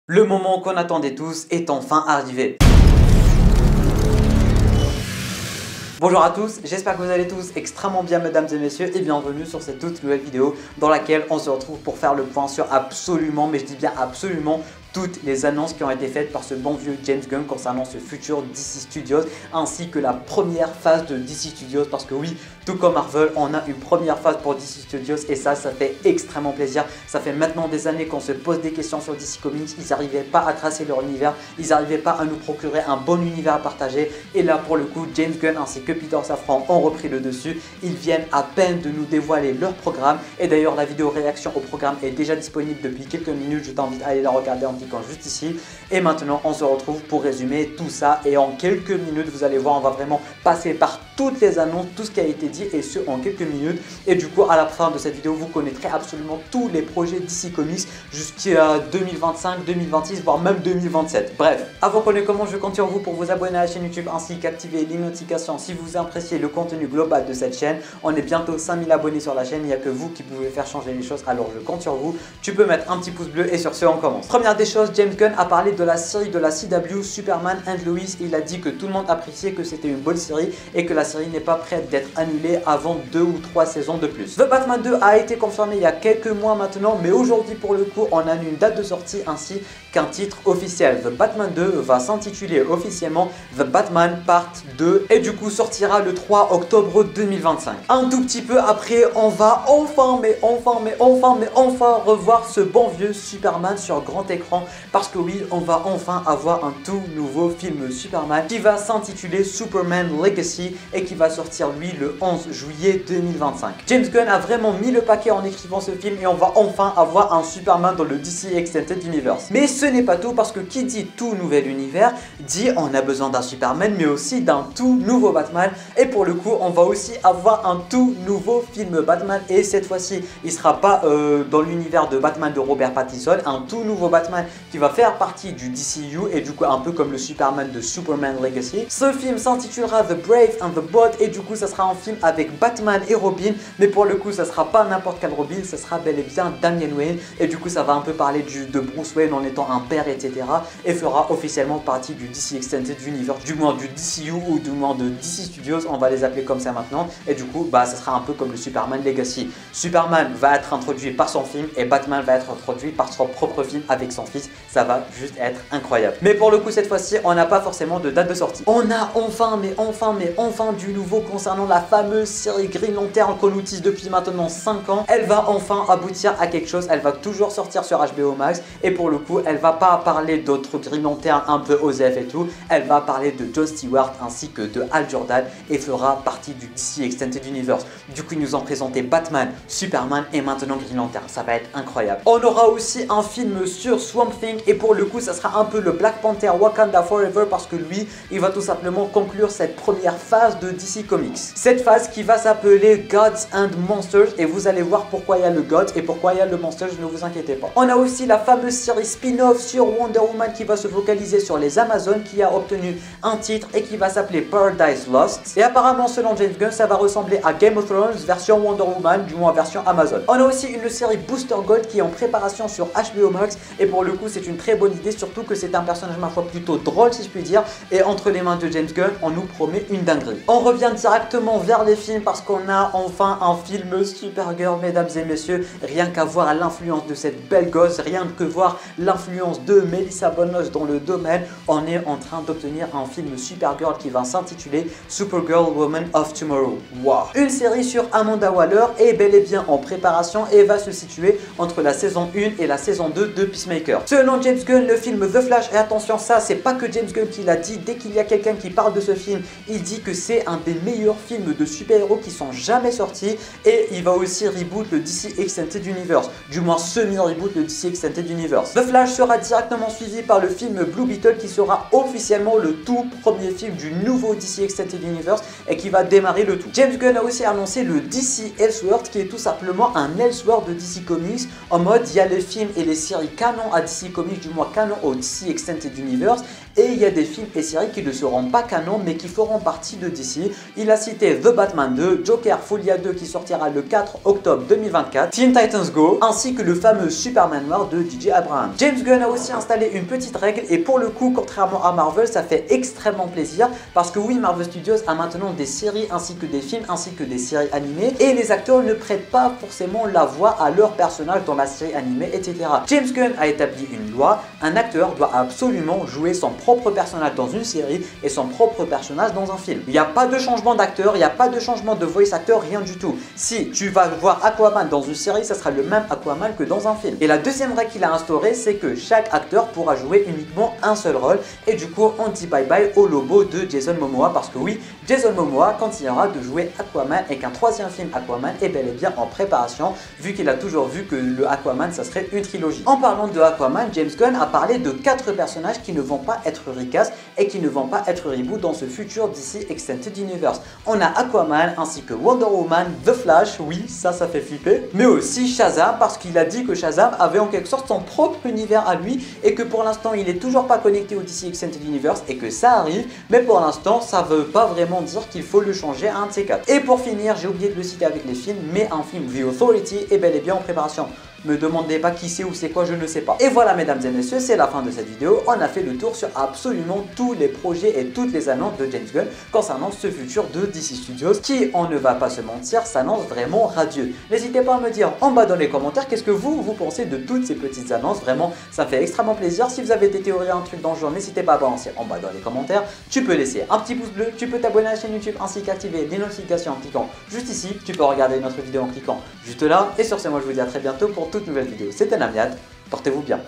Le moment qu'on attendait tous est enfin arrivé. Bonjour à tous, j'espère que vous allez tous extrêmement bien mesdames et messieurs et bienvenue sur cette toute nouvelle vidéo dans laquelle on se retrouve pour faire le point sur absolument, mais je dis bien absolument, toutes les annonces qui ont été faites par ce bon vieux James Gunn concernant ce futur DC Studios ainsi que la première phase de DC Studios parce que oui, tout comme Marvel, on a une première phase pour DC Studios et ça fait extrêmement plaisir. Ça fait maintenant des années qu'on se pose des questions sur DC Comics, ils n'arrivaient pas à tracer leur univers, ils n'arrivaient pas à nous procurer un bon univers à partager et là pour le coup, James Gunn ainsi que Peter Safran ont repris le dessus. Ils viennent à peine de nous dévoiler leur programme et d'ailleurs la vidéo réaction au programme est déjà disponible depuis quelques minutes, je t'invite à aller la regarder en cliquant juste ici. Et maintenant on se retrouve pour résumer tout ça et en quelques minutes vous allez voir on va vraiment passer par toutes les annonces, tout ce qui a été dit et ce en quelques minutes et du coup à la fin de cette vidéo vous connaîtrez absolument tous les projets DC Comics jusqu'à 2025, 2026 voire même 2027. Bref, avant qu'on ne commence je compte sur vous pour vous abonner à la chaîne YouTube ainsi qu'activer les notifications si vous appréciez le contenu global de cette chaîne. On est bientôt 5000 abonnés sur la chaîne, il n'y a que vous qui pouvez faire changer les choses alors je compte sur vous. Tu peux mettre un petit pouce bleu et sur ce on commence. Première des choses, James Gunn a parlé de la série de la CW Superman and Lois. Il a dit que tout le monde appréciait que c'était une bonne série et que la série n'est pas prête d'être annulée avant 2 ou 3 saisons de plus. The Batman 2 a été confirmé il y a quelques mois maintenant, mais aujourd'hui pour le coup on a une date de sortie ainsi qu'un titre officiel. The Batman 2 va s'intituler officiellement The Batman Part 2 et du coup sortira le 3 octobre 2025. Un tout petit peu après on va enfin revoir ce bon vieux Superman sur grand écran parce que oui on va enfin avoir un tout nouveau film Superman qui va s'intituler Superman Legacy et qui va sortir lui le 11 juillet 2025. James Gunn a vraiment mis le paquet en écrivant ce film et on va enfin avoir un Superman dans le DC Extended Universe. Mais ce n'est pas tout parce que qui dit tout nouvel univers dit on a besoin d'un Superman mais aussi d'un tout nouveau Batman et pour le coup on va aussi avoir un tout nouveau film Batman et cette fois-ci il sera pas dans l'univers de Batman de Robert Pattinson, un tout nouveau Batman qui va faire partie du DCU et du coup un peu comme le Superman de Superman Legacy. Ce film s'intitulera The Brave and the Bold et du coup ça sera un film avec Batman et Robin mais pour le coup ça sera pas n'importe quel Robin, ça sera bel et bien Damian Wayne et du coup ça va un peu parler de Bruce Wayne en étant un père etc et fera officiellement partie du DC Extended Universe, du moins du DCU ou du moins de DC Studios, on va les appeler comme ça maintenant et du coup bah ça sera un peu comme le Superman Legacy. Superman va être introduit par son film et Batman va être introduit par son propre film avec son fils, ça va juste être incroyable. Mais pour le coup cette fois-ci on n'a pas forcément de date de sortie. On a enfin du nouveau concernant la fameuse série Green Lantern qu'on utilise depuis maintenant 5 ans. Elle va enfin aboutir à quelque chose, elle va toujours sortir sur HBO Max et pour le coup elle va pas parler d'autres Green Lantern un peu OSEF et tout, elle va parler de John Stewart ainsi que de Hal Jordan et fera partie du DC Extended Universe. Du coup ils nous ont présenté Batman, Superman et maintenant Green Lantern, ça va être incroyable. On aura aussi un film sur Swamp Thing et pour le coup ça sera un peu le Black Panther Wakanda Forever parce que lui il va tout simplement conclure cette première phase de DC Comics. Cette phase qui va s'appeler Gods and Monsters et vous allez voir pourquoi il y a le God et pourquoi il y a le Monsters, ne vous inquiétez pas. On a aussi la fameuse série spin-off sur Wonder Woman qui va se focaliser sur les Amazones qui a obtenu un titre et qui va s'appeler Paradise Lost et apparemment selon James Gunn ça va ressembler à Game of Thrones version Wonder Woman, du moins version Amazon. On a aussi une série Booster Gold qui est en préparation sur HBO Max et pour le coup c'est une très bonne idée surtout que c'est un personnage ma foi plutôt drôle si je puis dire et entre les mains de James Gunn on nous promet une dinguerie. On revient directement vers les films parce qu'on a enfin un film Supergirl mesdames et messieurs, rien qu'à voir l'influence de cette belle gosse, rien que voir l'influence de Melissa Benoist dans le domaine, on est en train d'obtenir un film Supergirl qui va s'intituler Supergirl Woman of Tomorrow. Wow. Une série sur Amanda Waller est bel et bien en préparation et va se situer entre la saison 1 et la saison 2 de Peacemaker. Selon James Gunn, le film The Flash, et attention ça c'est pas que James Gunn qui l'a dit, dès qu'il y a quelqu'un qui parle de ce film, il dit que c'est un des meilleurs films de super-héros qui sont jamais sortis et il va aussi reboot le DC Extended Universe, du moins semi-reboot le DC Extended Universe. The Flash sera directement suivi par le film Blue Beetle qui sera officiellement le tout premier film du nouveau DC Extended Universe et qui va démarrer le tout. James Gunn a aussi annoncé le DC Elseworld qui est tout simplement un Elseworld de DC Comics en mode il y a les films et les séries canon à DC Comics, du moins canon au DC Extended Universe et il y a des films et séries qui ne seront pas canon mais qui feront partie de DC DC. Il a cité The Batman 2, Joker Folia 2 qui sortira le 4 octobre 2024, Teen Titans Go, ainsi que le fameux Superman noir de J.J. Abrams. James Gunn a aussi installé une petite règle et pour le coup, contrairement à Marvel, ça fait extrêmement plaisir parce que oui, Marvel Studios a maintenant des séries ainsi que des films ainsi que des séries animées et les acteurs ne prêtent pas forcément la voix à leur personnage dans la série animée, etc. James Gunn a établi une loi, un acteur doit absolument jouer son propre personnage dans une série et son propre personnage dans un film. Il n'y a pas de changement d'acteur, il n'y a pas de changement de voice acteur, rien du tout. Si tu vas voir Aquaman dans une série, ça sera le même Aquaman que dans un film. Et la deuxième règle qu'il a instaurée, c'est que chaque acteur pourra jouer uniquement un seul rôle et du coup on dit bye bye au logo de Jason Momoa parce que oui, Jason Momoa continuera de jouer Aquaman et qu'un troisième film Aquaman est bel et bien en préparation vu qu'il a toujours vu que le Aquaman ça serait une trilogie. En parlant de Aquaman, James Gunn a parlé de 4 personnages qui ne vont pas être recast et qui ne vont pas être reboot dans ce futur DC Extended Universe. On a Aquaman ainsi que Wonder Woman, The Flash, oui ça fait flipper, mais aussi Shazam parce qu'il a dit que Shazam avait en quelque sorte son propre univers à lui et que pour l'instant il est toujours pas connecté au DC Extended Universe et que ça arrive, mais pour l'instant ça veut pas vraiment dire qu'il faut le changer à un de ces 4. Et pour finir, j'ai oublié de le citer avec les films, mais un film The Authority est bel et bien en préparation. Me demandez pas qui c'est ou c'est quoi, je ne sais pas. Et voilà mesdames et messieurs, c'est la fin de cette vidéo. On a fait le tour sur absolument tous les projets et toutes les annonces de James Gunn concernant ce futur de DC Studios qui, on ne va pas se mentir, s'annonce vraiment radieux. N'hésitez pas à me dire en bas dans les commentaires qu'est-ce que vous pensez de toutes ces petites annonces. Vraiment, ça fait extrêmement plaisir. Si vous avez des théories, un truc dans le genre, n'hésitez pas à balancer en bas dans les commentaires. Tu peux laisser un petit pouce bleu, tu peux t'abonner à la chaîne YouTube ainsi qu'activer les notifications en cliquant juste ici. Tu peux regarder notre vidéo en cliquant juste là. Et sur ce, moi je vous dis à très bientôt pour toute nouvelle vidéo. C'était Namiad, portez-vous bien.